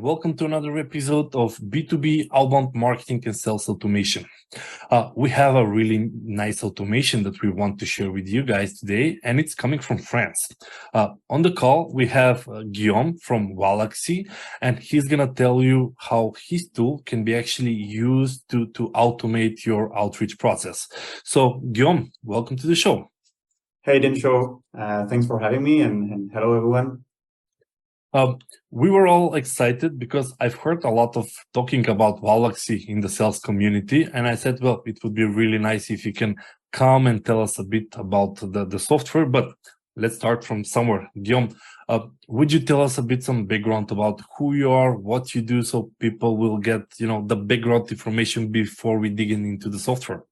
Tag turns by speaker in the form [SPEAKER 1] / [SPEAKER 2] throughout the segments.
[SPEAKER 1] welcome to another episode of B2B Outbound Marketing and Sales Automation. We have a really nice automation that we want to share with you guys today, and it's coming from France. On the call, we have Guillaume from Waalaxy, and he's going to tell you how his tool can be actually used to automate your outreach process. So, Guillaume, welcome to the show.
[SPEAKER 2] Hey, Dancho. Thanks for having me, and hello, everyone.
[SPEAKER 1] We were all excited because I've heard a lot of talking about Waalaxy in the sales community. And I said, well, it would be really nice if you can come and tell us a bit about the software. But let's start from somewhere. Guillaume, would you tell us a bit some background about who you are, what you do, so people will get, the background information before we dig into the software?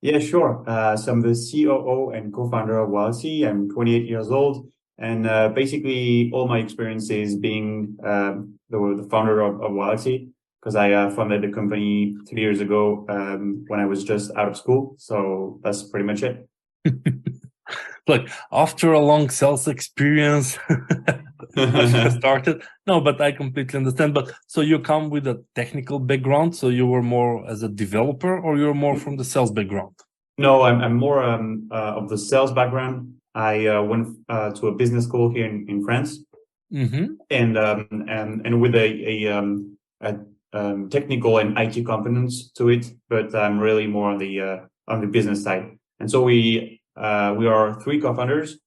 [SPEAKER 2] Yeah, sure. So I'm the COO and co-founder of Waalaxy. I'm 28 years old. And basically, all my experience is being the founder of Waalaxy, because I founded the company 3 years ago when I was just out of school. So that's pretty much it.
[SPEAKER 1] Look, after a long sales experience, started. No, but I completely understand. But so you come with a technical background, so you were more as a developer, or you're more from the sales background?
[SPEAKER 2] No, I'm more of the sales background. I went to a business school here in France, and with a technical and IT components to it, but I'm really more on the business side. And so we are three co-founders.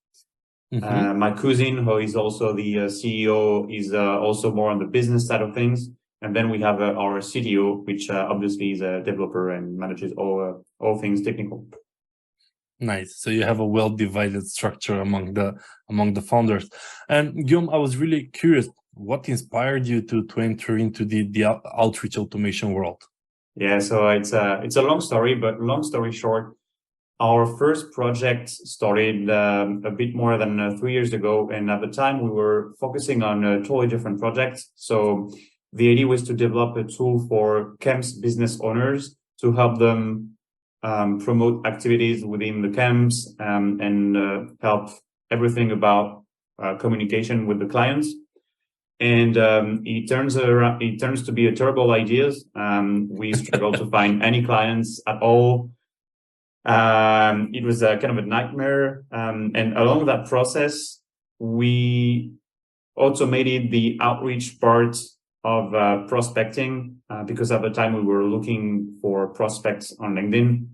[SPEAKER 2] My cousin, who is also the CEO, is also more on the business side of things. And then we have our CTO, which obviously is a developer and manages all things technical.
[SPEAKER 1] Nice. So you have a well-divided structure among the founders. And Guillaume, I was really curious, what inspired you to enter into the outreach automation world?
[SPEAKER 2] Yeah, so it's a long story, but long story short, our first project started a bit more than 3 years ago. And at the time, we were focusing on totally different projects. So the idea was to develop a tool for camps business owners to help them promote activities within the camps and help everything about communication with the clients. And it turns to be a terrible idea. We struggled to find any clients at all. It was a kind of a nightmare. And along that process, we automated the outreach part of prospecting because at the time we were looking for prospects on LinkedIn.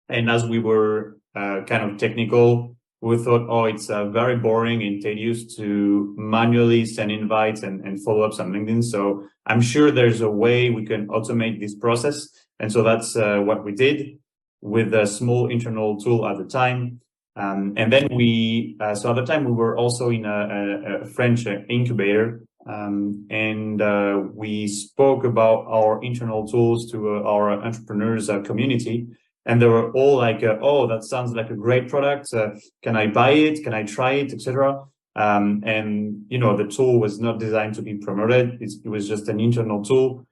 [SPEAKER 2] And as we were kind of technical, we thought, it's very boring and tedious to manually send invites and follow-ups on LinkedIn. So I'm sure there's a way we can automate this process. And so that's what we did with a small internal tool at the time. And then so at the time we were also in a French incubator. We spoke about our internal tools to our entrepreneurs community, and they were all like, "Oh, that sounds like a great product. Can I buy it? Can I try it, etc." The tool was not designed to be promoted. It was just an internal tool.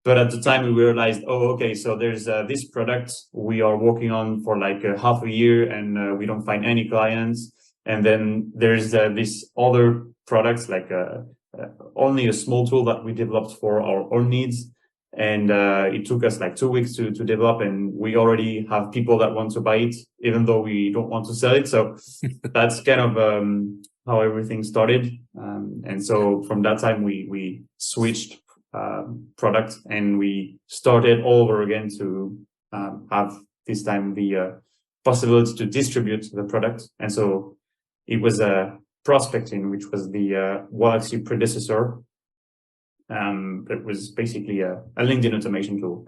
[SPEAKER 2] But at the time, we realized, okay, so there's this product we are working on for like half a year, and we don't find any clients. And then there's this other products like only a small tool that we developed for our own needs. And it took us like 2 weeks to develop, and we already have people that want to buy it, even though we don't want to sell it. So that's kind of how everything started. And so from that time, we switched product, and we started all over again to have this time the possibility to distribute the product. And so it was prospecting, which was the Waalaxy predecessor. It was basically a LinkedIn automation tool.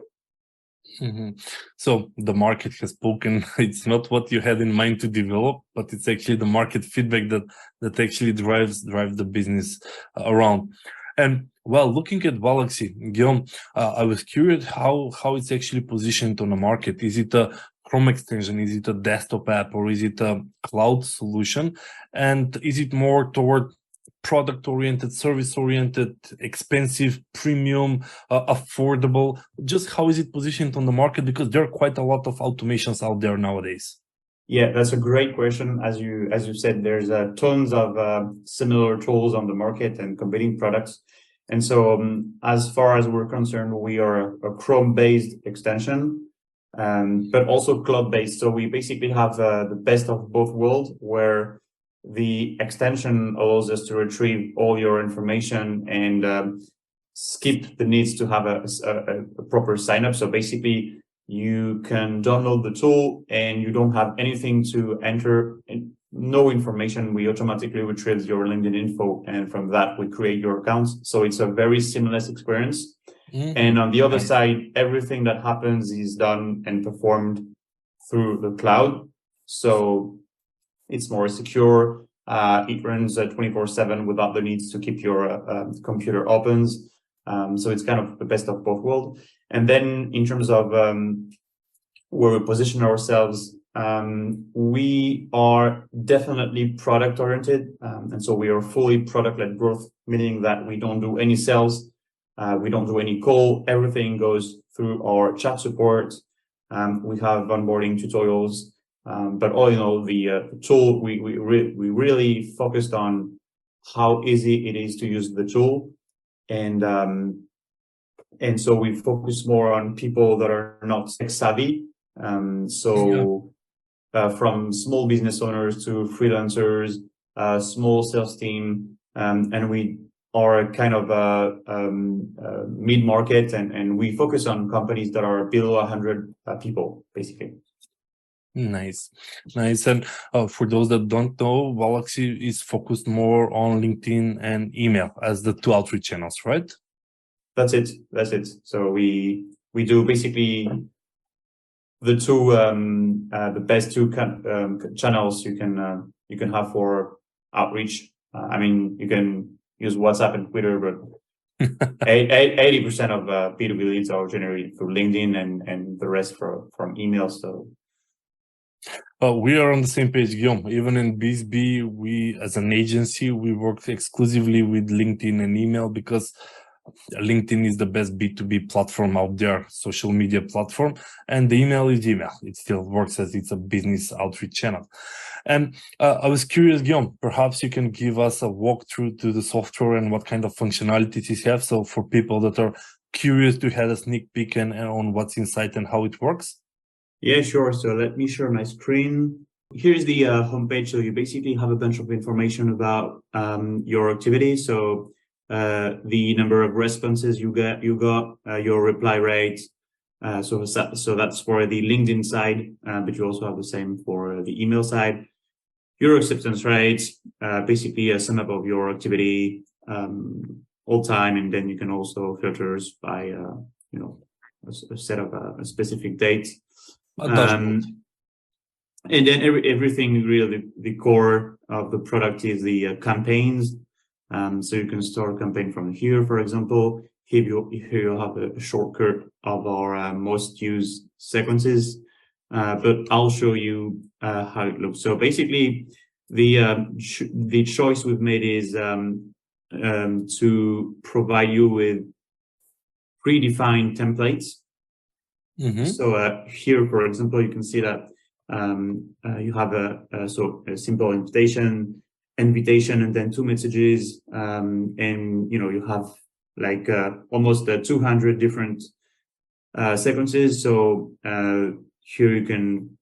[SPEAKER 1] So the market has spoken. It's not what you had in mind to develop, but it's actually the market feedback that actually drives the business around. And while looking at Waalaxy, Guillaume, I was curious how it's actually positioned on the market. Is it a Chrome extension? Is it a desktop app, or is it a cloud solution? And is it more toward product-oriented, service-oriented, expensive, premium, affordable? Just how is it positioned on the market? Because there are quite a lot of automations out there nowadays.
[SPEAKER 2] Yeah, that's a great question. As you said, there's tons of similar tools on the market and competing products. And so as far as we're concerned, we are a Chrome-based extension, but also cloud-based. So we basically have the best of both worlds, where the extension allows us to retrieve all your information and skip the needs to have a proper sign-up. So basically, you can download the tool and you don't have anything to enter, no information. We automatically retrieve your LinkedIn info, and from that we create your accounts. So it's a very seamless experience. Mm-hmm. And on the other side, everything that happens is done and performed through the cloud. So it's more secure. It runs 24/7 without the needs to keep your computer open. So it's kind of the best of both worlds. And then in terms of where we position ourselves, we are definitely product oriented. And so we are fully product-led growth, meaning that we don't do any sales. We don't do any call. Everything goes through our chat support. We have onboarding tutorials. But all in all, the tool, we really focused on how easy it is to use the tool. And so we focus more on people that are not tech savvy. From small business owners to freelancers, small sales team, and we are kind of a mid-market, and we focus on companies that are below 100 people, basically.
[SPEAKER 1] Nice. And for those that don't know, Waalaxy is focused more on LinkedIn and email as the two outreach channels, right?
[SPEAKER 2] That's it. So we do basically the two the best two channels you can have for outreach. I mean, you can use WhatsApp and Twitter, but 80% of B2B leads are generated through LinkedIn and the rest from email. So.
[SPEAKER 1] We are on the same page, Guillaume. Even in B2B, we as an agency, we work exclusively with LinkedIn and email because LinkedIn is the best B2B platform out there, social media platform, and the email is email. It still works as it's a business outreach channel. And I was curious, Guillaume, perhaps you can give us a walkthrough to the software and what kind of functionalities it has. So for people that are curious to have a sneak peek and on what's inside and how it works.
[SPEAKER 2] Yeah, sure. So let me share my screen. Here's the homepage. So you basically have a bunch of information about your activity. So the number of responses you got, your reply rate. So that's for the LinkedIn side, but you also have the same for the email side. Your acceptance rate, basically a sum up of your activity all time, and then you can also filters by a set of a specific date. And then everything really, the core of the product is the campaigns. So you can start a campaign from here, for example. Here you have a shortcut of our most used sequences, but I'll show you how it looks. So basically, the choice we've made is to provide you with predefined templates. Mm-hmm. So here, for example, you can see that you have a simple invitation, and then two messages, and you have like almost 200 different sequences. So here you can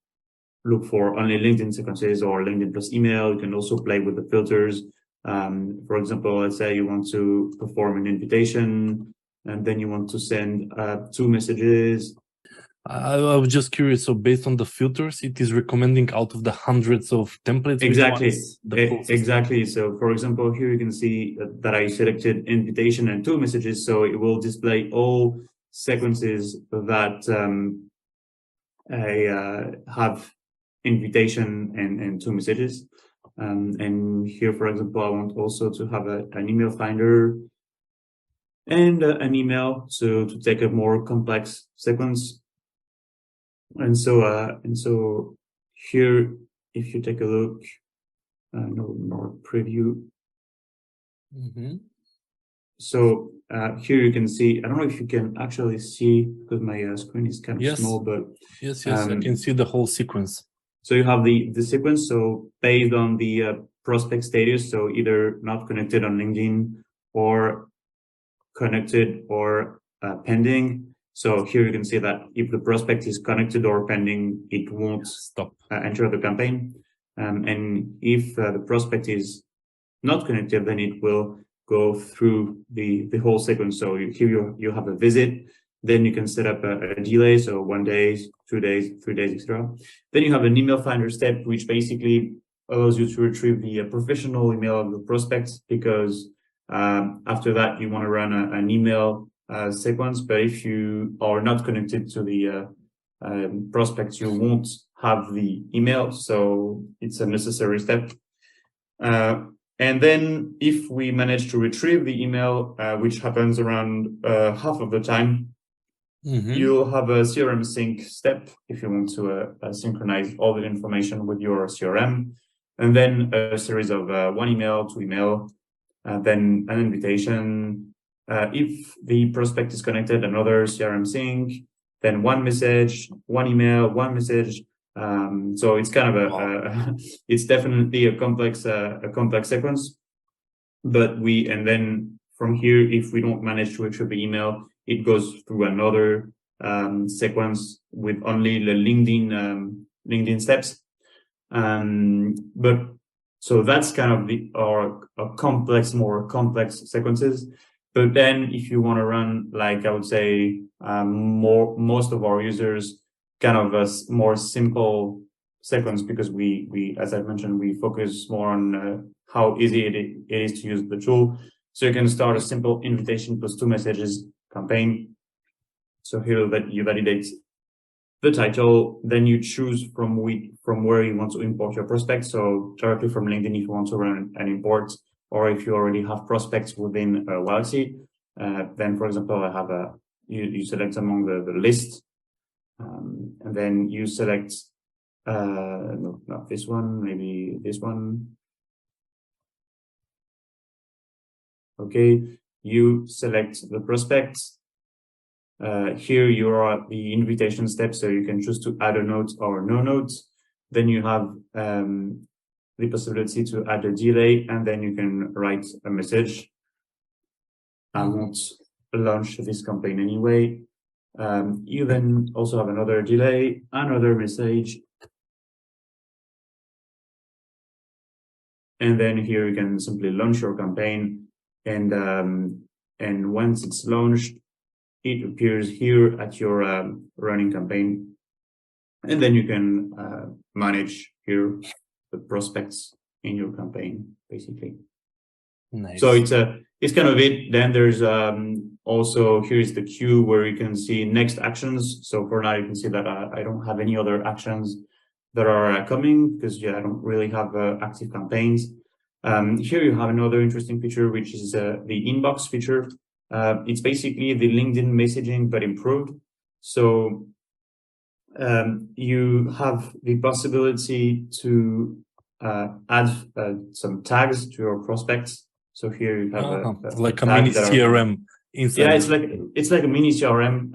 [SPEAKER 2] look for only LinkedIn sequences or LinkedIn plus email. You can also play with the filters. For example, let's say you want to perform an invitation, and then you want to send two messages.
[SPEAKER 1] I was just curious. So based on the filters, it is recommending out of the hundreds of templates.
[SPEAKER 2] Exactly. So for example, here you can see that I selected invitation and two messages. So it will display all sequences that I have invitation and two messages. And here, for example, I want also to have an email finder and an email to take a more complex sequence. And so here, if you take a look, more preview. Mm-hmm. So here you can see, I don't know if you can actually see because my screen is kind of small, but
[SPEAKER 1] yes, I can see the whole sequence.
[SPEAKER 2] So you have the sequence. So based on the prospect status, so either not connected on LinkedIn or connected or pending. So here you can see that if the prospect is connected or pending, it won't
[SPEAKER 1] Stop.
[SPEAKER 2] enter the campaign. And if the prospect is not connected, then it will go through the whole sequence. So here you have a visit, then you can set up a delay, so 1 day, 2 days, 3 days, etc. Then you have an email finder step, which basically allows you to retrieve the professional email of the prospects, because after that you want to run an email sequence. But if you are not connected to the prospects, you won't have the email, so it's a necessary step. And then if we manage to retrieve the email, which happens around half of the time, you'll have a CRM sync step if you want to synchronize all the information with your CRM. And then a series of 1 email, 2 email, then an invitation. If the prospect is connected, another CRM sync, then 1 message, 1 email, 1 message. So it's kind of it's definitely a complex sequence. But and then from here, if we don't manage to retrieve the email, it goes through another sequence with only the LinkedIn steps. But so that's kind of our more complex sequences. But then if you want to run, like I would say, most of our users kind of a more simple sequence, because we as I mentioned, we focus more on how easy it is to use the tool. So you can start a simple invitation plus 2 messages campaign. So here that you validate the title, then you choose from where you want to import your prospects. So directly from LinkedIn if you want to run an import, or if you already have prospects within Waalaxy, then for example, I have you select among the list, and then you select no, not this one, maybe this one. Okay, you select the prospect. Here you are at the invitation step, so you can choose to add a note or no note. Then you have the possibility to add a delay, and then you can write a message. I won't launch this campaign anyway. You then also have another delay, another message. And then here you can simply launch your campaign, and once it's launched, it appears here at your running campaign, and then you can manage here the prospects in your campaign, basically.
[SPEAKER 1] Nice.
[SPEAKER 2] So it's kind of it. Then there's also, here's the queue where you can see next actions. So for now, you can see that I don't have any other actions that are coming, because I don't really have active campaigns. Here you have another interesting feature, which is the inbox feature. It's basically the LinkedIn messaging, but improved. So you have the possibility to add some tags to your prospects. So here you have
[SPEAKER 1] like a mini CRM inside.
[SPEAKER 2] Yeah, it's like a mini CRM.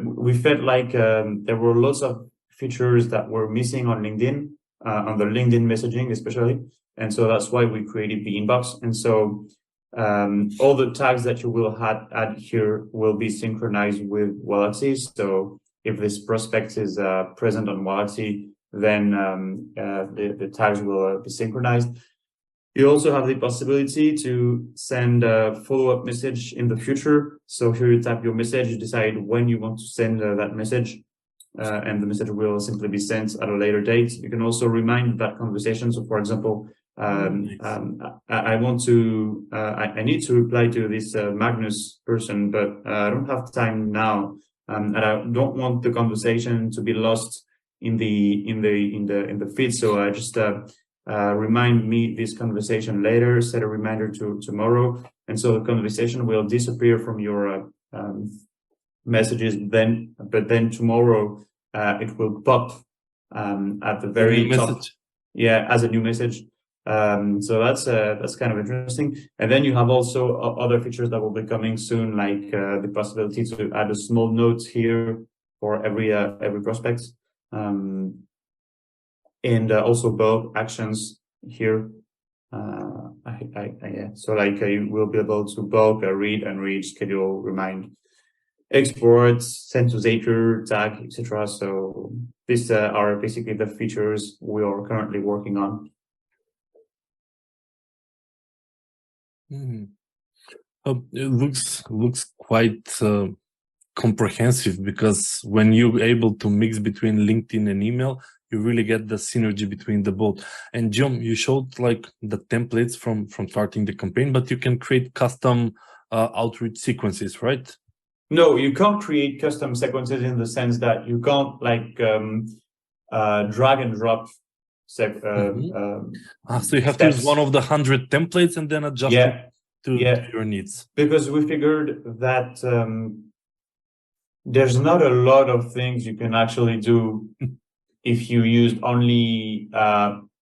[SPEAKER 2] We felt like there were lots of features that were missing on LinkedIn, on the LinkedIn messaging especially, and so that's why we created the inbox. And so all the tags that you will add here will be synchronized with Waalaxy. So if this prospect is present on Waalaxy, then the tags will be synchronized. You also have the possibility to send a follow-up message in the future. So here you type your message, you decide when you want to send that message, and the message will simply be sent at a later date. You can also remind that conversation. So for example, I need to reply to this Magnus person, but I don't have time now, and I don't want the conversation to be lost in the feed. So I just remind me this conversation later, set a reminder to tomorrow, and so the conversation will disappear from your messages. But then tomorrow it will pop at the very top. Message. Yeah, as a new message. So that's kind of interesting. And then you have also other features that will be coming soon, like the possibility to add a small note here for every prospect, and also bulk actions here. Yeah. So like you will be able to bulk, read, unread, schedule, remind, export, send to Zapier, tag, etc. So these are basically the features we are currently working on.
[SPEAKER 1] It looks quite comprehensive, because when you're able to mix between LinkedIn and email, you really get the synergy between the both. And Guillaume, you showed like the templates from starting the campaign, but you can create custom outreach sequences, right?
[SPEAKER 2] No, you can't create custom sequences in the sense that you can't like drag and drop. So
[SPEAKER 1] you have to use one of the 100 templates and then adjust it to your needs.
[SPEAKER 2] Because we figured that there's not a lot of things you can actually do if you used only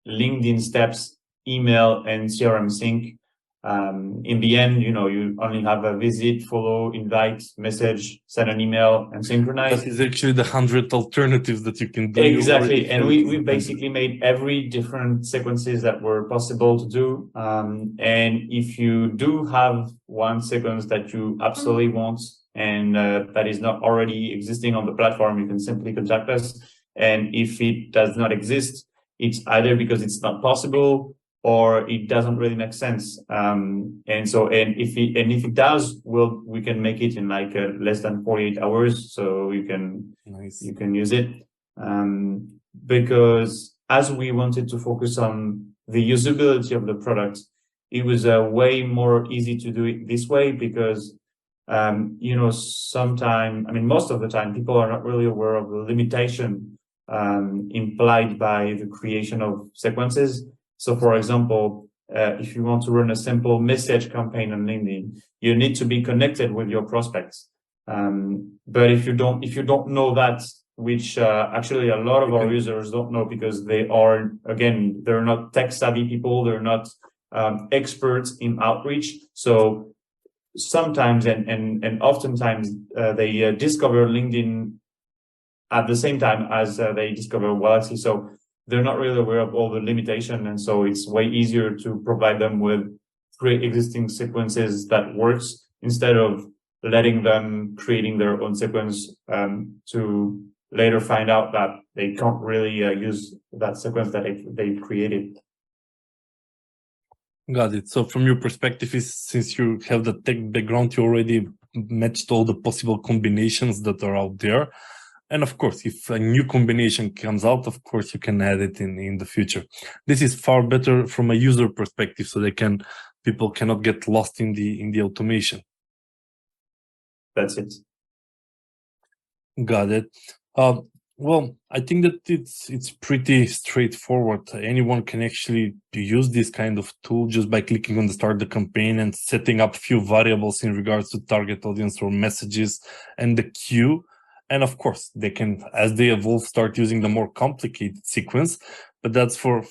[SPEAKER 2] LinkedIn steps, email, and CRM sync. In the end, you only have a visit, follow, invite, message, send an email, and synchronize.
[SPEAKER 1] That is actually the 100 alternatives that you can do.
[SPEAKER 2] Exactly. And we basically made every different sequences that were possible to do. And if you do have one sequence that you absolutely want and that is not already existing on the platform, you can simply contact us. And if it does not exist, it's either because it's not possible or it doesn't really make sense. And if it does, we can make it in like less than 48 hours. So you can use it. Because as we wanted to focus on the usability of the product, it was way more easy to do it this way because, most of the time people are not really aware of the limitation implied by the creation of sequences. So for example, if you want to run a simple message campaign on LinkedIn, you need to be connected with your prospects. But if you don't know that, which actually a lot of our users don't know because they're not tech savvy people, they're not experts in outreach. So sometimes and oftentimes they discover LinkedIn at the same time as they discover Waalaxy. So they're not really aware of all the limitation. And so it's way easier to provide them with pre-existing sequences that works instead of letting them creating their own sequence to later find out that they can't really use that sequence that they've created.
[SPEAKER 1] Got it. So from your perspective, since you have the tech background, you already matched all the possible combinations that are out there. And of course, if a new combination comes out, of course, you can add it in the future. This is far better from a user perspective, so people cannot get lost in the automation.
[SPEAKER 2] That's it.
[SPEAKER 1] Got it. Well, I think that it's pretty straightforward. Anyone can actually use this kind of tool just by clicking on the start the campaign and setting up a few variables in regards to target audience or messages and the queue. And of course, they can, as they evolve, start using the more complicated sequence. But that's for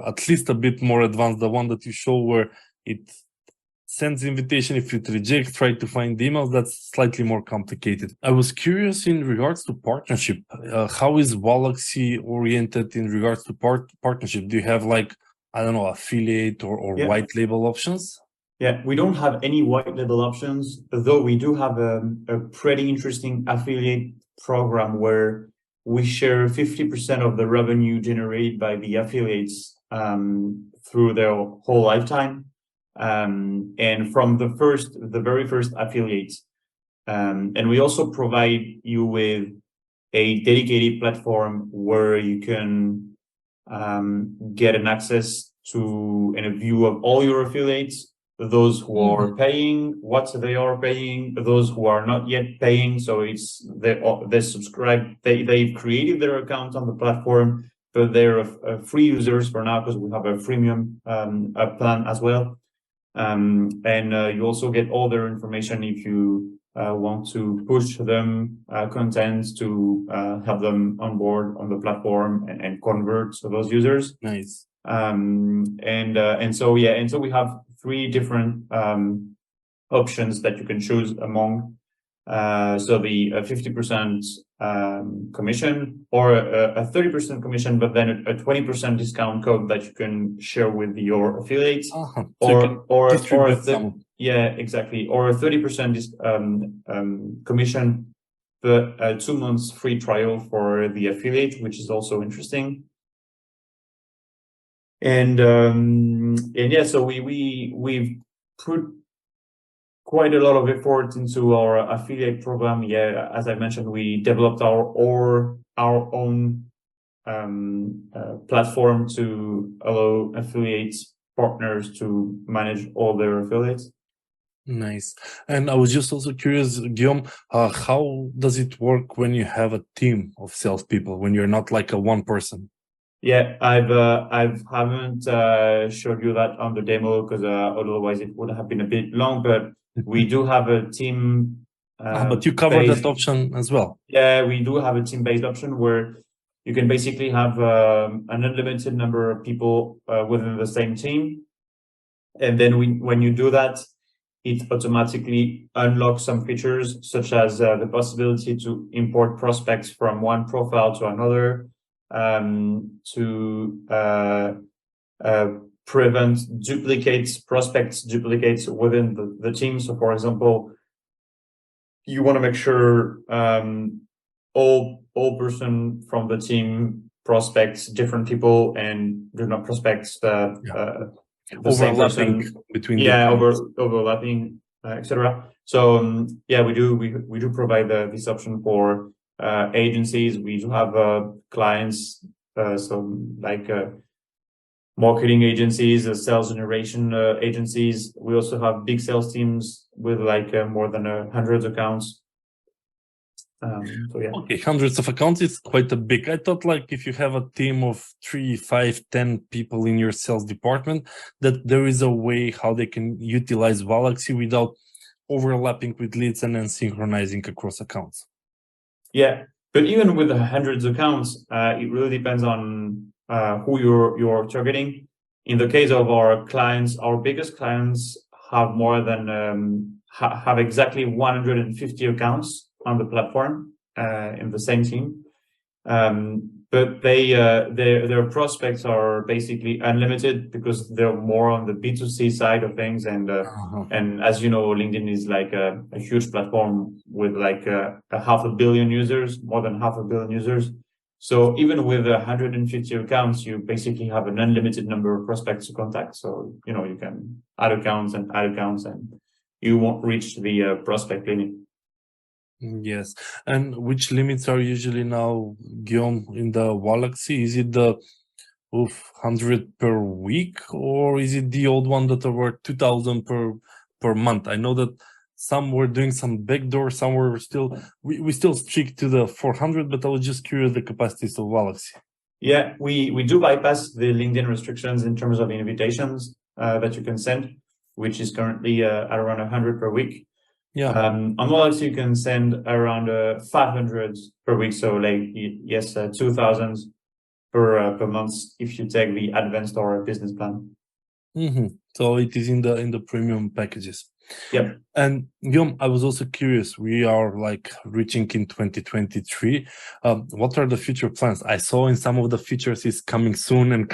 [SPEAKER 1] at least a bit more advanced, the one that you show where it sends invitation. If it rejects, try to find emails. That's slightly more complicated. I was curious in regards to partnership. How is Waalaxy oriented in regards to partnership? Do you have affiliate or white label options?
[SPEAKER 2] Yeah, we don't have any white label options, though we do have a pretty interesting affiliate program where we share 50% of the revenue generated by the affiliates through their whole lifetime. And from the very first affiliate. And we also provide you with a dedicated platform where you can get an access to and a view of all your affiliates, those who are paying, what they are paying, those who are not yet paying. So it's they subscribe, they've created their account on the platform, but they're free users for now because we have a freemium plan as well. And you also get all their information if you want to push them content to help them on board on the platform and convert those users.
[SPEAKER 1] Nice.
[SPEAKER 2] And so we have 3 different options that you can choose among. So the 50% commission, or a 30% commission, but then a 20% discount code that you can share with your affiliates, yeah, exactly, or a 30% commission, but a 2 months free trial for the affiliate, which is also interesting. And yeah, so we've put quite a lot of effort into our affiliate program. Yeah, as I mentioned, we developed our own platform to allow affiliates partners to manage all their affiliates.
[SPEAKER 1] Nice. And I was just also curious, Guillaume, how does it work when you have a team of salespeople, when you're not like a one person?
[SPEAKER 2] Yeah, I haven't showed you that on the demo because otherwise it would have been a bit long. But we do have a team.
[SPEAKER 1] But you cover that option as well.
[SPEAKER 2] Yeah, we do have a team-based option where you can basically have an unlimited number of people within the same team, and then when you do that, it automatically unlocks some features such as the possibility to import prospects from one profile to another, to prevent prospects duplicates within the team. So, for example, you want to make sure all person from the team prospects different people and do not prospects the
[SPEAKER 1] overlapping between
[SPEAKER 2] overlapping, etc. So yeah, we do provide this option for agencies. We do have clients, so like marketing agencies, sales generation agencies. We also have big sales teams with like more than 100 accounts. So yeah.
[SPEAKER 1] Okay, hundreds of accounts is quite a big. I thought like if you have a team of 3, 5, 10 people in your sales department, that there is a way how they can utilize Waalaxy without overlapping with leads and then synchronizing across accounts.
[SPEAKER 2] Yeah, but even with hundreds of accounts, it really depends on who you're targeting. In the case of our clients, our biggest clients have more than have exactly 150 accounts on the platform in the same team, but their prospects are basically unlimited because they're more on the B2C side of things, and as you know, LinkedIn is like a huge platform with like a 500 million users, more than 500 million users. So even with 150 accounts, you basically have an unlimited number of prospects to contact. So you know you can add accounts, and you won't reach the prospect limit.
[SPEAKER 1] Yes. And which limits are usually now, Guillaume, in the Waalaxy? Is it the 100 per week, or is it the old one that were 2,000 per month? I know that some were doing some backdoor, some were still, we still stick to the 400, but I was just curious the capacities of Waalaxy.
[SPEAKER 2] Yeah, we do bypass the LinkedIn restrictions in terms of invitations that you can send, which is currently at around 100 per week.
[SPEAKER 1] Yeah.
[SPEAKER 2] On Waalaxy, you can send around 500 per week. So like, yes, 2,000 per month if you take the advanced or business plan.
[SPEAKER 1] So it is in the premium packages.
[SPEAKER 2] Yep.
[SPEAKER 1] And Guillaume, I was also curious, we are like reaching in 2023. What are the future plans? I saw in some of the features is coming soon,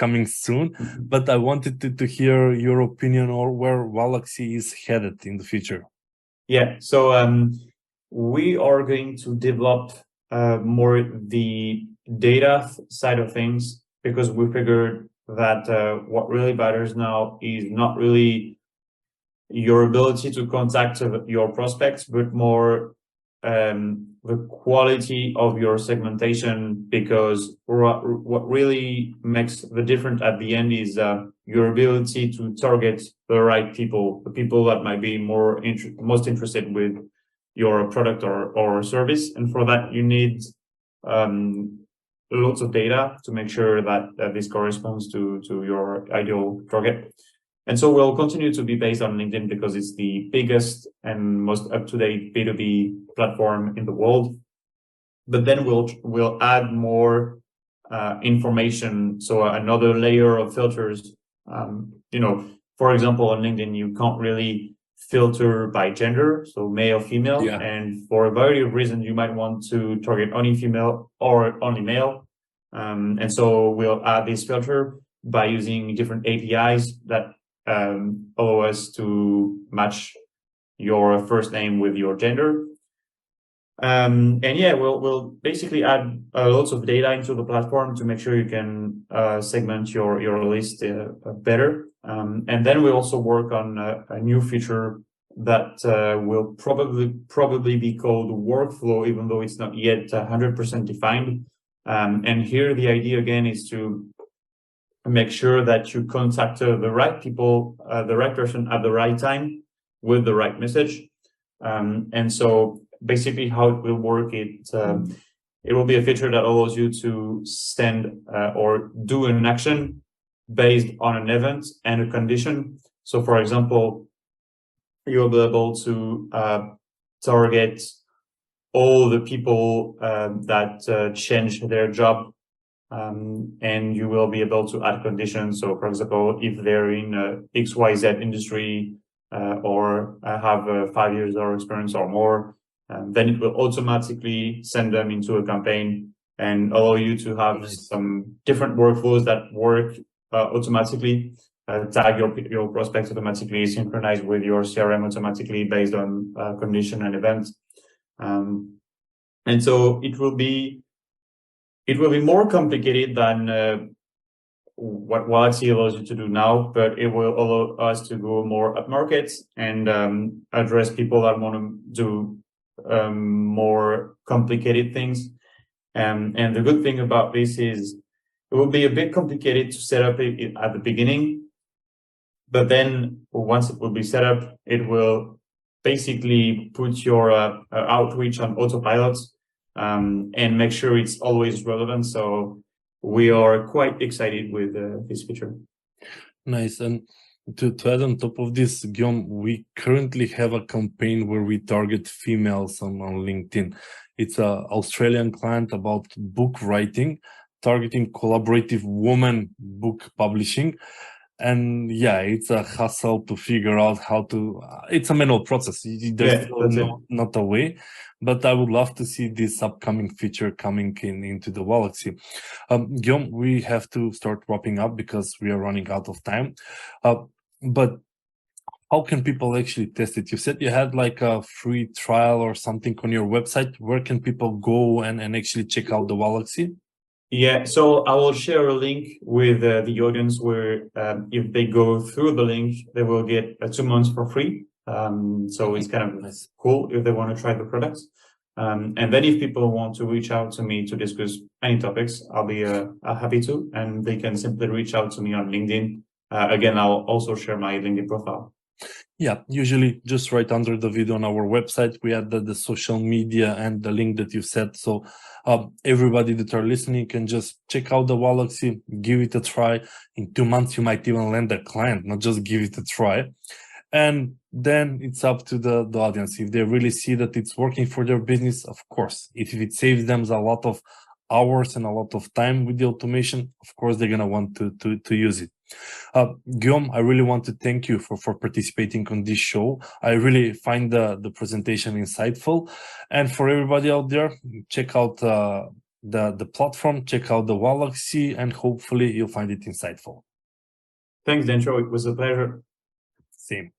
[SPEAKER 1] but I wanted to hear your opinion or where Waalaxy is headed in the future.
[SPEAKER 2] Yeah, so we are going to develop more the data side of things, because we figured that what really matters now is not really your ability to contact your prospects, but more the quality of your segmentation, because what really makes the difference at the end is your ability to target the right people, the people that might be most interested with your product or service. And for that, you need lots of data to make sure that this corresponds to your ideal target. And so we'll continue to be based on LinkedIn because it's the biggest and most up-to-date B2B platform in the world. But then we'll add more information, so another layer of filters. You know, for example, on LinkedIn, you can't really filter by gender, so male, female,
[SPEAKER 1] Yeah.
[SPEAKER 2] and for a variety of reasons, you might want to target only female or only male. And so we'll add this filter by using different APIs that allow us to match your first name with your gender. And yeah, we'll basically add lots of data into the platform to make sure you can segment your list better. And then we also work on a new feature that will probably be called workflow, even though it's not yet 100% defined. And here the idea again is to make sure that you contact the right people, the right person at the right time with the right message. And so basically how it will work, it will be a feature that allows you to send or do an action based on an event and a condition. So for example, you'll be able to target all the people that change their job, and you will be able to add conditions. So for example, if they're in XYZ industry or have 5 years of experience or more, then it will automatically send them into a campaign and allow you to have some different workflows that work automatically, tag your prospects automatically, synchronize with your CRM automatically based on condition and event. And so it will be more complicated than what Waalaxy allows you to do now, but it will allow us to go more up markets and address people that want to do more complicated things. And the good thing about this is it will be a bit complicated to set up at the beginning, but then once it will be set up, it will basically put your outreach on autopilot and make sure it's always relevant. So we are quite excited with this feature.
[SPEAKER 1] Nice. And to add on top of this, Guillaume, we currently have a campaign where we target females on LinkedIn. It's an Australian client about book writing, targeting collaborative woman book publishing. And yeah, it's a hassle to figure out how to, it's a manual process. There's not a way, but I would love to see this upcoming feature coming into the Waalaxy. Guillaume, we have to start wrapping up because we are running out of time. But how can people actually test it? You said you had like a free trial or something on your website. Where can people go and actually check out the Waalaxy?
[SPEAKER 2] Yeah, so I will share a link with the audience where if they go through the link, they will get 2 months for free. So it's kind of nice, cool if they want to try the products. And then if people want to reach out to me to discuss any topics, I'll be happy to, and they can simply reach out to me on LinkedIn. Again, I'll also share my LinkedIn profile.
[SPEAKER 1] Yeah, usually just right under the video on our website, we add the social media and the link that you said. So everybody that are listening can just check out the Waalaxy, give it a try. In 2 months, you might even land a client, not just give it a try. And then it's up to the audience. If they really see that it's working for their business, of course, if it saves them a lot of hours and a lot of time with the automation, of course, they're going to want to use it. Guillaume, I really want to thank you for participating on this show. I really find the presentation insightful. And for everybody out there, check out the platform, check out the Waalaxy, and hopefully you'll find it insightful.
[SPEAKER 2] Thanks, Dancho. It was a pleasure.
[SPEAKER 1] Same.